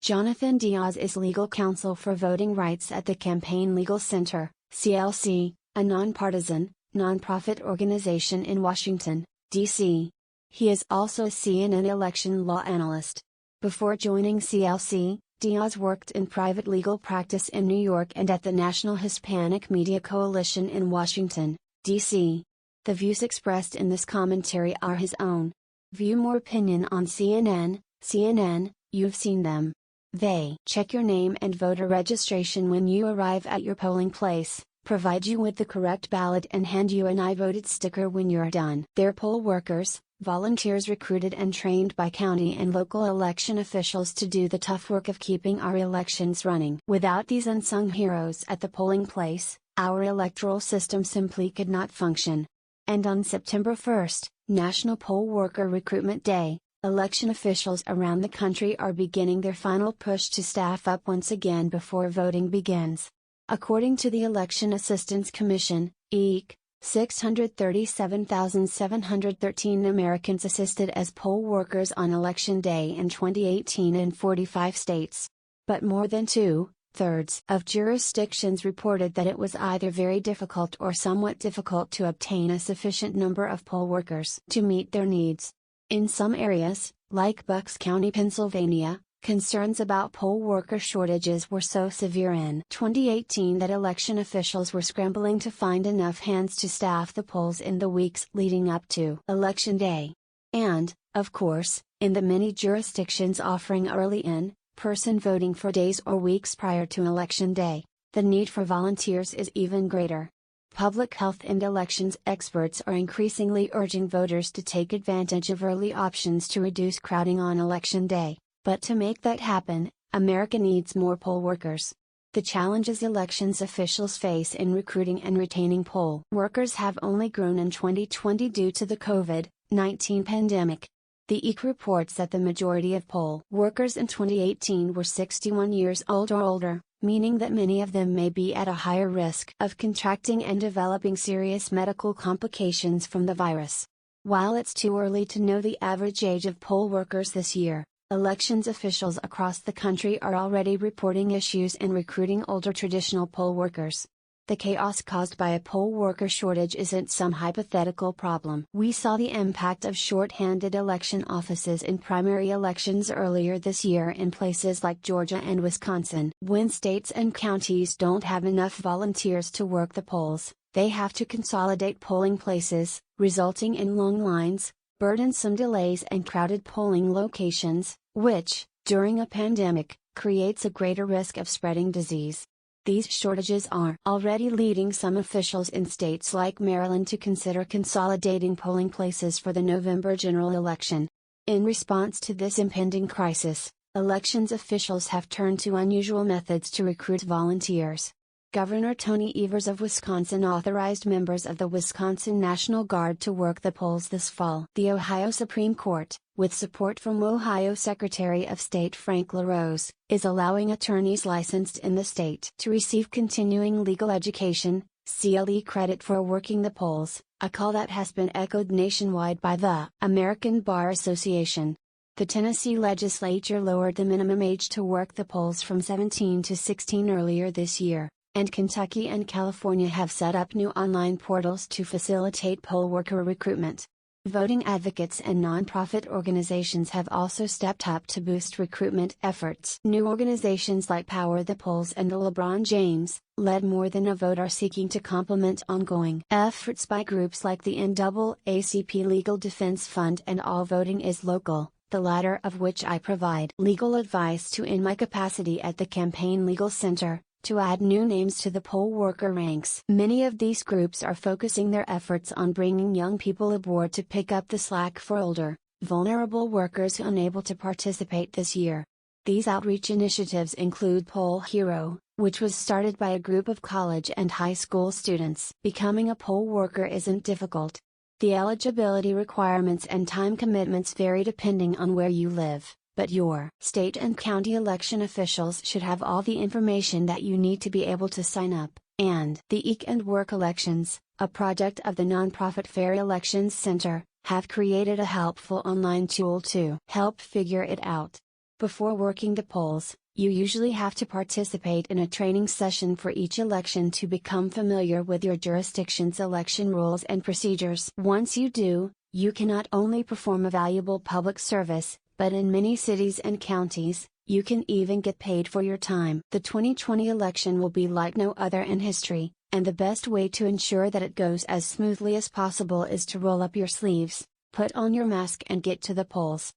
Jonathan Diaz is legal counsel for voting rights at the Campaign Legal Center, CLC, a nonpartisan, nonprofit organization in Washington, D.C. He is also a CNN election law analyst. Before joining CLC, Diaz worked in private legal practice in New York and at the National Hispanic Media Coalition in Washington, D.C. The views expressed in this commentary are his own. View more opinion on CNN, you've seen them. They check your name and voter registration when you arrive at your polling place, provide you with the correct ballot and hand you an I voted sticker when you're done. They're poll workers, volunteers recruited and trained by county and local election officials to do the tough work of keeping our elections running. Without these unsung heroes at the polling place, our electoral system simply could not function. And on September 1st, National Poll Worker Recruitment Day, election officials around the country are beginning their final push to staff up once again before voting begins. According to the Election Assistance Commission, EAC, 637,713 Americans assisted as poll workers on Election Day in 2018 in 45 states. But more than two-thirds of jurisdictions reported that it was either very difficult or somewhat difficult to obtain a sufficient number of poll workers to meet their needs. In some areas, like Bucks County, Pennsylvania, concerns about poll worker shortages were so severe in 2018 that election officials were scrambling to find enough hands to staff the polls in the weeks leading up to Election Day. And, of course, in the many jurisdictions offering early in-person voting for days or weeks prior to Election Day, the need for volunteers is even greater. Public health and elections experts are increasingly urging voters to take advantage of early options to reduce crowding on Election Day. But to make that happen, America needs more poll workers. The challenges elections officials face in recruiting and retaining poll workers have only grown in 2020 due to the COVID-19 pandemic. The EAC reports that the majority of poll workers in 2018 were 61 years old or older, meaning that many of them may be at a higher risk of contracting and developing serious medical complications from the virus. While it's too early to know the average age of poll workers this year, elections officials across the country are already reporting issues in recruiting older traditional poll workers. The chaos caused by a poll worker shortage isn't some hypothetical problem. We saw the impact of short-handed election offices in primary elections earlier this year in places like Georgia and Wisconsin. When states and counties don't have enough volunteers to work the polls, they have to consolidate polling places, resulting in long lines, burdensome delays and crowded polling locations, which, during a pandemic, creates a greater risk of spreading disease. These shortages are already leading some officials in states like Maryland to consider consolidating polling places for the November general election. In response to this impending crisis, elections officials have turned to unusual methods to recruit volunteers. Governor Tony Evers of Wisconsin authorized members of the Wisconsin National Guard to work the polls this fall. The Ohio Supreme Court, with support from Ohio Secretary of State Frank LaRose, is allowing attorneys licensed in the state to receive continuing legal education, CLE credit for working the polls, a call that has been echoed nationwide by the American Bar Association. The Tennessee legislature lowered the minimum age to work the polls from 17 to 16 earlier this year, and Kentucky and California have set up new online portals to facilitate poll worker recruitment. Voting advocates and nonprofit organizations have also stepped up to boost recruitment efforts. New organizations like Power the Polls and the LeBron James led More Than a Vote are seeking to complement ongoing efforts by groups like the NAACP Legal Defense Fund and All Voting is Local, the latter of which I provide legal advice to in my capacity at the Campaign Legal Center, to add new names to the poll worker ranks. Many of these groups are focusing their efforts on bringing young people aboard to pick up the slack for older, vulnerable workers unable to participate this year. These outreach initiatives include Poll Hero, which was started by a group of college and high school students. Becoming a poll worker isn't difficult. The eligibility requirements and time commitments vary depending on where you live, but your state and county election officials should have all the information that you need to be able to sign up, and the EAC and Work Elections, a project of the nonprofit Fair Elections Center, have created a helpful online tool to help figure it out. Before working the polls, you usually have to participate in a training session for each election to become familiar with your jurisdiction's election rules and procedures. Once you do, you can not only perform a valuable public service, but in many cities and counties, you can even get paid for your time. The 2020 election will be like no other in history, and the best way to ensure that it goes as smoothly as possible is to roll up your sleeves, put on your mask and get to the polls.